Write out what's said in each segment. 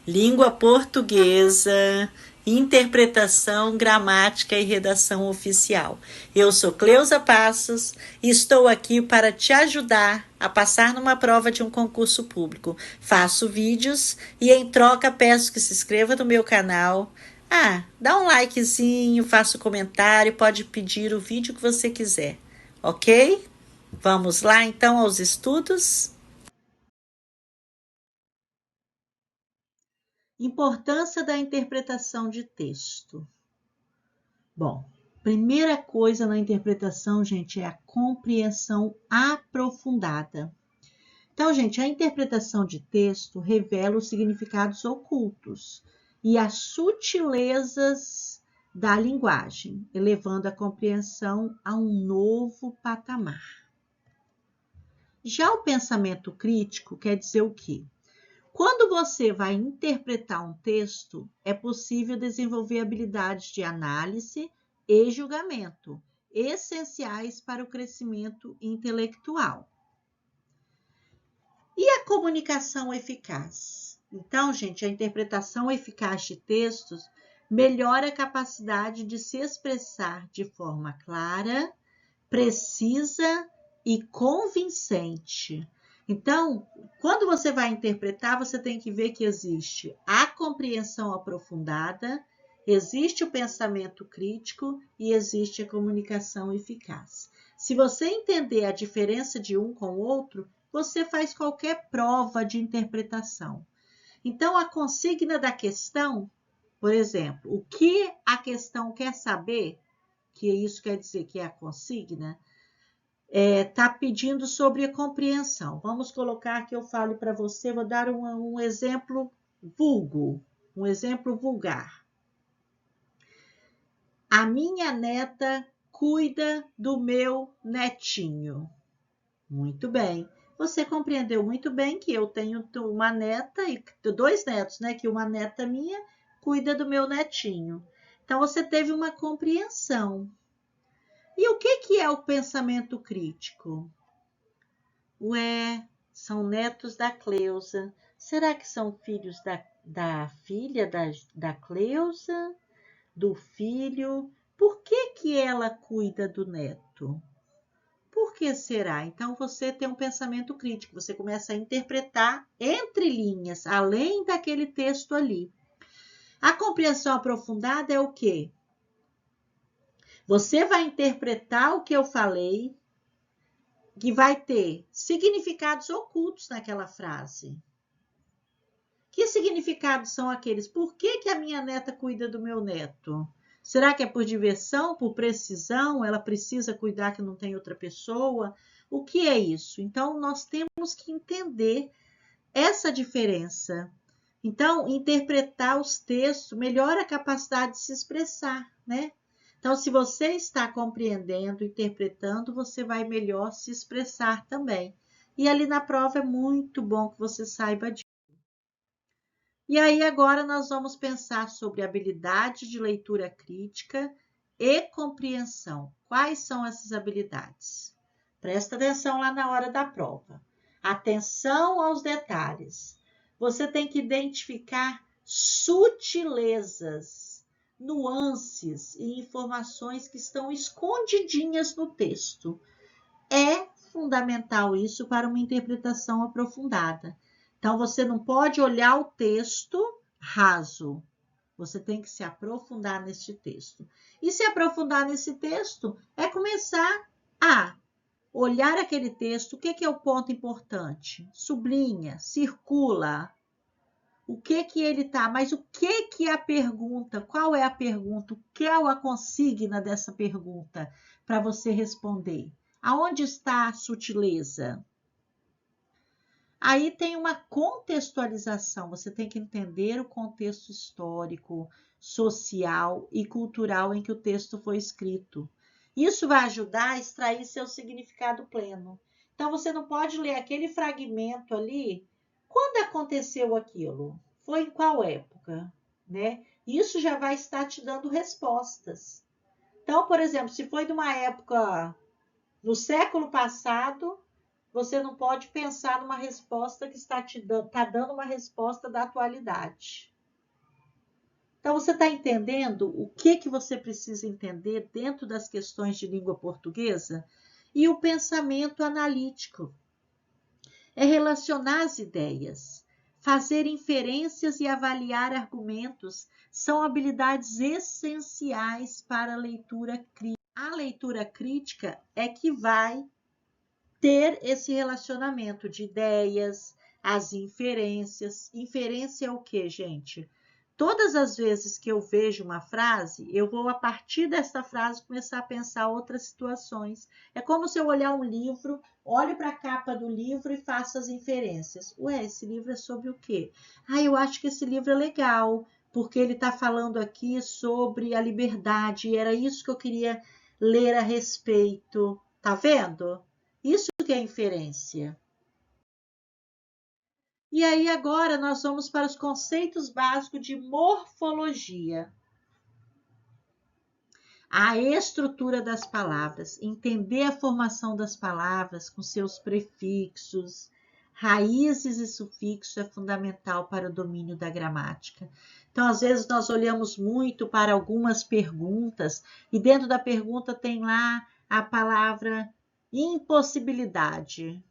Língua portuguesa, interpretação, gramática e redação oficial. Eu sou Cleusa Passos e estou aqui para te ajudar a passar numa prova de um concurso público. Faço vídeos e em troca peço que se inscreva no meu canal. Dá um likezinho, faça um comentário, pode pedir o vídeo que você quiser, ok? Vamos lá então aos estudos? Importância da interpretação de texto. Bom, primeira coisa na interpretação, gente, é a compreensão aprofundada. Então, gente, a interpretação de texto revela os significados ocultos e as sutilezas da linguagem, elevando a compreensão a um novo patamar. Já o pensamento crítico quer dizer o quê? Quando você vai interpretar um texto, é possível desenvolver habilidades de análise e julgamento, essenciais para o crescimento intelectual. E a comunicação eficaz? Então, gente, a interpretação eficaz de textos melhora a capacidade de se expressar de forma clara, precisa e convincente. Então, quando você vai interpretar, você tem que ver que existe a compreensão aprofundada, existe o pensamento crítico e existe a comunicação eficaz. Se você entender a diferença de um com o outro, você faz qualquer prova de interpretação. Então, a consigna da questão, por exemplo, o que a questão quer saber, que isso quer dizer que é a consigna, está pedindo sobre a compreensão. Vamos colocar que eu fale para você, vou dar um exemplo vulgo, um exemplo vulgar. A minha neta cuida do meu netinho. Muito bem. Você compreendeu muito bem que eu tenho uma neta e 2 netos, né? Que uma neta minha cuida do meu netinho. Então, você teve uma compreensão. E o que é o pensamento crítico? São netos da Cleusa. Será que são filhos da filha da Cleusa? Do filho? Por que ela cuida do neto? Por que será? Então, você tem um pensamento crítico. Você começa a interpretar entre linhas, além daquele texto ali. A compreensão aprofundada é o quê? Você vai interpretar o que eu falei, que vai ter significados ocultos naquela frase. Que significados são aqueles? Por que a minha neta cuida do meu neto? Será que é por diversão, por precisão? Ela precisa cuidar que não tem outra pessoa? O que é isso? Então, nós temos que entender essa diferença. Então, interpretar os textos melhora a capacidade de se expressar, né? Então, se você está compreendendo, interpretando, você vai melhor se expressar também. E ali na prova é muito bom que você saiba disso. E aí agora nós vamos pensar sobre habilidade de leitura crítica e compreensão. Quais são essas habilidades? Presta atenção lá na hora da prova. Atenção aos detalhes. Você tem que identificar sutilezas, nuances e informações que estão escondidinhas no texto. É fundamental isso para uma interpretação aprofundada. Então, você não pode olhar o texto raso. Você tem que se aprofundar nesse texto. E se aprofundar nesse texto é começar a olhar aquele texto. O que é o ponto importante? Sublinha, circula. O que ele tá? Mas o que é a pergunta? Qual é a pergunta? O que é a consigna dessa pergunta para você responder? Aonde está a sutileza? Aí tem uma contextualização, você tem que entender o contexto histórico, social e cultural em que o texto foi escrito. Isso vai ajudar a extrair seu significado pleno. Então, você não pode ler aquele fragmento ali. Quando aconteceu aquilo? Foi em qual época? Né? Isso já vai estar te dando respostas. Então, por exemplo, se foi de uma época no século passado, você não pode pensar numa resposta que está dando uma resposta da atualidade. Então, você está entendendo o que você precisa entender dentro das questões de língua portuguesa? E o pensamento analítico é relacionar as ideias, fazer inferências e avaliar argumentos são habilidades essenciais para a leitura crítica. A leitura crítica é que vai ter esse relacionamento de ideias, as inferências. Inferência é o quê, gente? Todas as vezes que eu vejo uma frase, eu vou, a partir dessa frase, começar a pensar outras situações. É como se eu olhar um livro, olho para a capa do livro e faço as inferências. Ué, esse livro é sobre o quê? Ah, eu acho que esse livro é legal, porque ele está falando aqui sobre a liberdade, e era isso que eu queria ler a respeito. Tá vendo? Isso que é inferência. E aí agora nós vamos para os conceitos básicos de morfologia. A estrutura das palavras, entender a formação das palavras com seus prefixos, raízes e sufixos é fundamental para o domínio da gramática. Então, às vezes, nós olhamos muito para algumas perguntas e dentro da pergunta tem lá a palavra impossibilidade.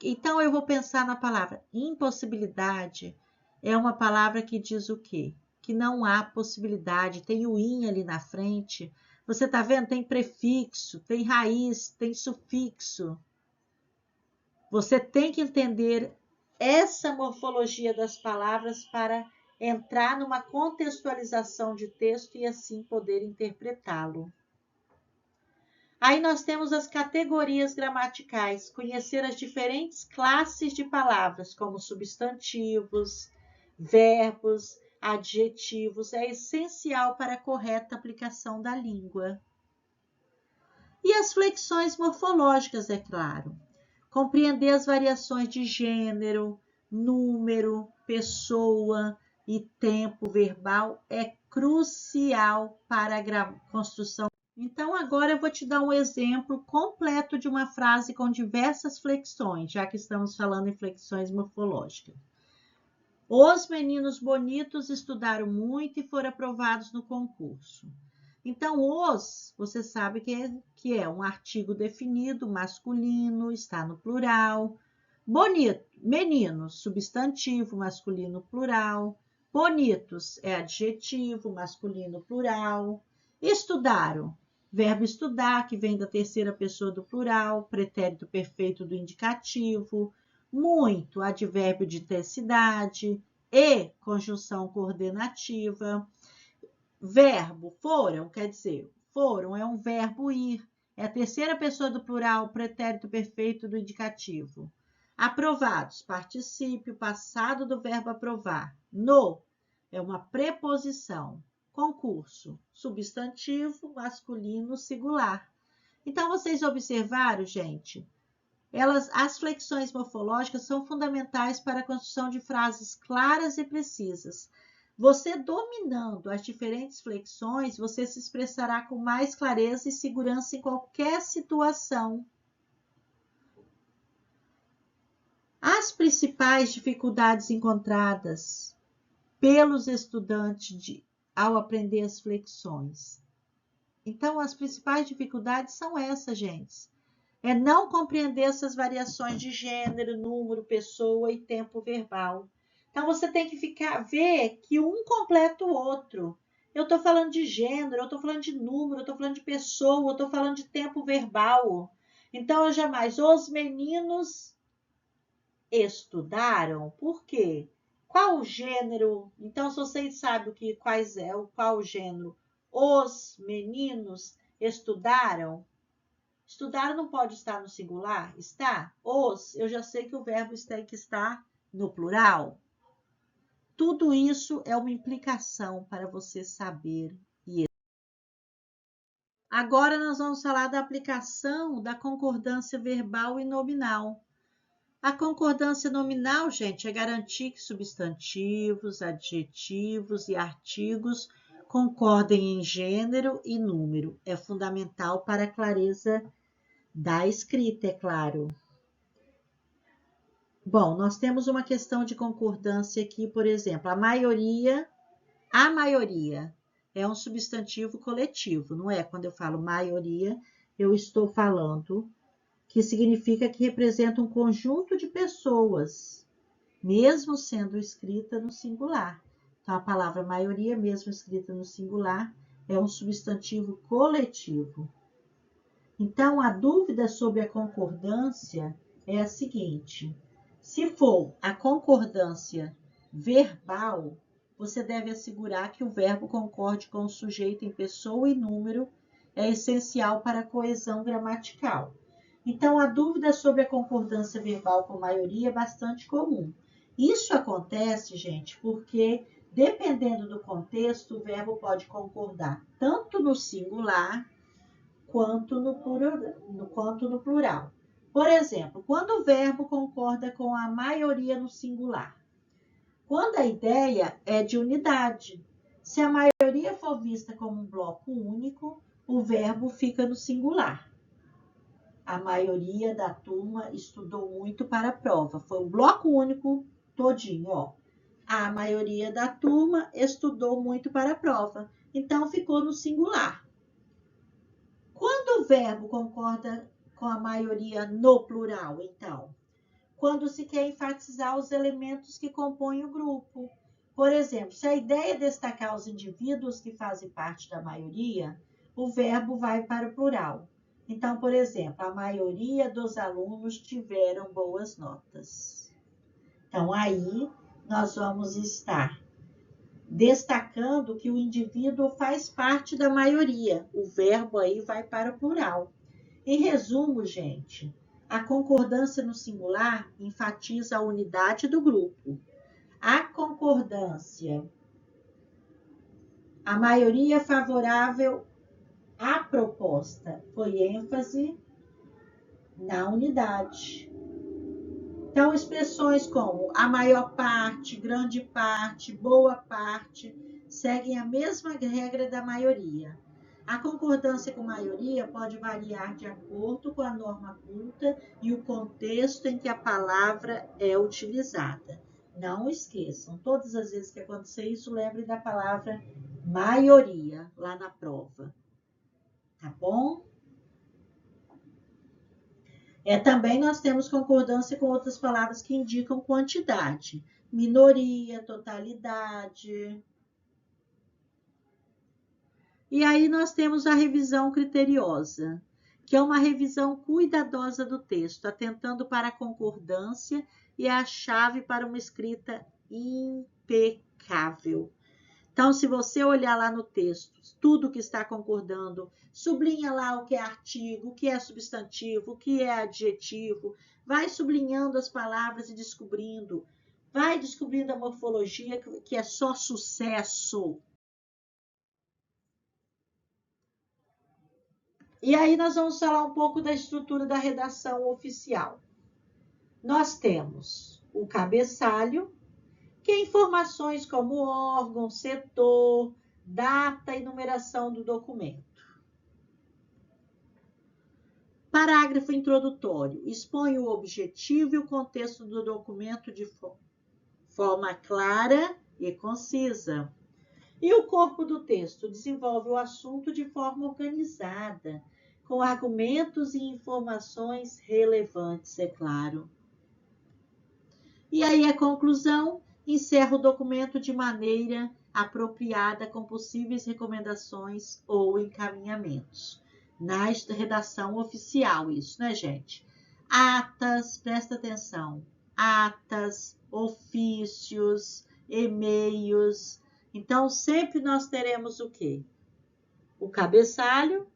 Então, eu vou pensar na palavra impossibilidade. É uma palavra que diz o quê? Que não há possibilidade. Tem o in ali na frente. Você está vendo? Tem prefixo, tem raiz, tem sufixo. Você tem que entender essa morfologia das palavras para entrar numa contextualização de texto e assim poder interpretá-lo. Aí nós temos as categorias gramaticais, conhecer as diferentes classes de palavras, como substantivos, verbos, adjetivos, é essencial para a correta aplicação da língua. E as flexões morfológicas, é claro. Compreender as variações de gênero, número, pessoa e tempo verbal é crucial para a construção. Então, agora eu vou te dar um exemplo completo de uma frase com diversas flexões, já que estamos falando em flexões morfológicas. Os meninos bonitos estudaram muito e foram aprovados no concurso. Então, os, você sabe que é um artigo definido, masculino, está no plural. Bonito, meninos, substantivo, masculino, plural. Bonitos é adjetivo, masculino, plural. Estudaram, verbo estudar, que vem da terceira pessoa do plural, pretérito perfeito do indicativo, muito, advérbio de intensidade, e, conjunção coordenativa. Verbo, foram, quer dizer, foram é um verbo ir, é a terceira pessoa do plural, pretérito perfeito do indicativo. Aprovados, particípio, passado do verbo aprovar. No, é uma preposição. Concurso, substantivo, masculino, singular. Então, vocês observaram, gente? As flexões morfológicas são fundamentais para a construção de frases claras e precisas. Você dominando as diferentes flexões, você se expressará com mais clareza e segurança em qualquer situação. As principais dificuldades encontradas pelos estudantes ao aprender as flexões. Então, as principais dificuldades são essas, gente. É não compreender essas variações de gênero, número, pessoa e tempo verbal. Então, você tem que ver que um completa o outro. Eu estou falando de gênero, eu estou falando de número, eu estou falando de pessoa, eu estou falando de tempo verbal. Então, eu jamais, os meninos estudaram, por quê? Qual o gênero? Então, se vocês sabem qual o gênero, os meninos estudaram. Estudaram não pode estar no singular? Está? Os, eu já sei que o verbo tem que estar no plural. Tudo isso é uma implicação para você saber. Agora nós vamos falar da aplicação da concordância verbal e nominal. A concordância nominal, gente, é garantir que substantivos, adjetivos e artigos concordem em gênero e número. É fundamental para a clareza Da escrita, é claro. Bom, nós temos uma questão de concordância aqui, por exemplo, a maioria é um substantivo coletivo, não é? Quando eu falo maioria, eu estou falando que significa que representa um conjunto de pessoas, mesmo sendo escrita no singular. Então, a palavra maioria, mesmo escrita no singular, é um substantivo coletivo. Então, a dúvida sobre a concordância é a seguinte: se for a concordância verbal, você deve assegurar que o verbo concorde com o sujeito em pessoa e número é essencial para a coesão gramatical. Então, a dúvida sobre a concordância verbal com maioria é bastante comum. Isso acontece, gente, porque, dependendo do contexto, o verbo pode concordar tanto no singular quanto no plural. Por exemplo, quando o verbo concorda com a maioria no singular, quando a ideia é de unidade. Se a maioria for vista como um bloco único, o verbo fica no singular. A maioria da turma estudou muito para a prova. Foi um bloco único todinho, ó. A maioria da turma estudou muito para a prova. Então, ficou no singular. Quando o verbo concorda com a maioria no plural, então? Quando se quer enfatizar os elementos que compõem o grupo. Por exemplo, se a ideia é destacar os indivíduos que fazem parte da maioria, o verbo vai para o plural. Então, por exemplo, a maioria dos alunos tiveram boas notas. Então, aí nós vamos estar destacando que o indivíduo faz parte da maioria. O verbo aí vai para o plural. Em resumo, gente, a concordância no singular enfatiza a unidade do grupo. A concordância, a maioria favorável à proposta, foi ênfase na unidade. Então, expressões como a maior parte, grande parte, boa parte, seguem a mesma regra da maioria. A concordância com maioria pode variar de acordo com a norma culta e o contexto em que a palavra é utilizada. Não esqueçam, todas as vezes que acontecer isso, lembrem da palavra maioria lá na prova. Tá bom? Também nós temos concordância com outras palavras que indicam quantidade. Minoria, totalidade. E aí nós temos a revisão criteriosa, que é uma revisão cuidadosa do texto, atentando para a concordância e é a chave para uma escrita impecável. Então, se você olhar lá no texto, tudo que está concordando, sublinha lá o que é artigo, o que é substantivo, o que é adjetivo, vai sublinhando as palavras e descobrindo, vai descobrindo a morfologia, que é só sucesso. E aí nós vamos falar um pouco da estrutura da redação oficial. Nós temos o cabeçalho, que é informações como órgão, setor, data e numeração do documento. Parágrafo introdutório. Expõe o objetivo e o contexto do documento de forma clara e concisa. E o corpo do texto desenvolve o assunto de forma organizada, com argumentos e informações relevantes, é claro. E aí a conclusão encerra o documento de maneira apropriada, com possíveis recomendações ou encaminhamentos. Na redação oficial, isso, né, gente? Atas, presta atenção, atas, ofícios, e-mails. Então, sempre nós teremos o quê? O cabeçalho,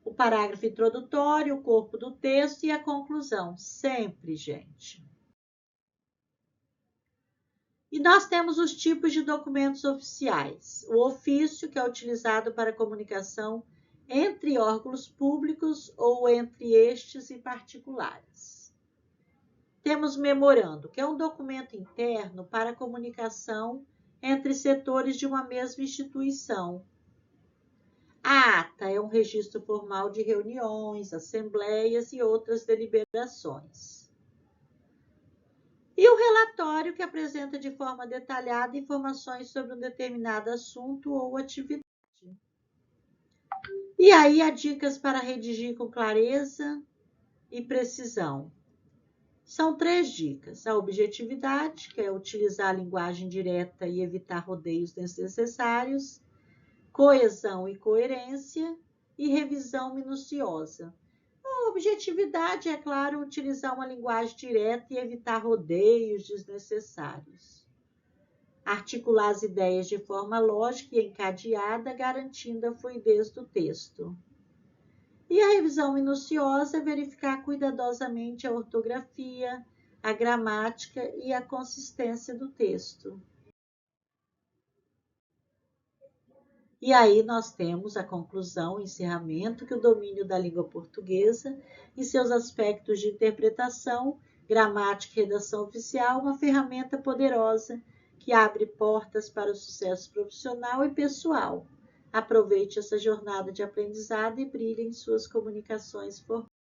o parágrafo introdutório, o corpo do texto e a conclusão. Sempre, gente. E nós temos os tipos de documentos oficiais. O ofício, que é utilizado para comunicação entre órgãos públicos ou entre estes e particulares. Temos memorando, que é um documento interno para comunicação entre setores de uma mesma instituição. A ata é um registro formal de reuniões, assembleias e outras deliberações. E o relatório, que apresenta de forma detalhada informações sobre um determinado assunto ou atividade. E aí há dicas para redigir com clareza e precisão. São 3 dicas: a objetividade, que é utilizar a linguagem direta e evitar rodeios desnecessários, coesão e coerência, e revisão minuciosa. A objetividade, é claro, utilizar uma linguagem direta e evitar rodeios desnecessários. Articular as ideias de forma lógica e encadeada, garantindo a fluidez do texto. E a revisão minuciosa é verificar cuidadosamente a ortografia, a gramática e a consistência do texto. E aí nós temos a conclusão, o encerramento, que o domínio da língua portuguesa e seus aspectos de interpretação, gramática e redação oficial, uma ferramenta poderosa que abre portas para o sucesso profissional e pessoal. Aproveite essa jornada de aprendizado e brilhe em suas comunicações formais.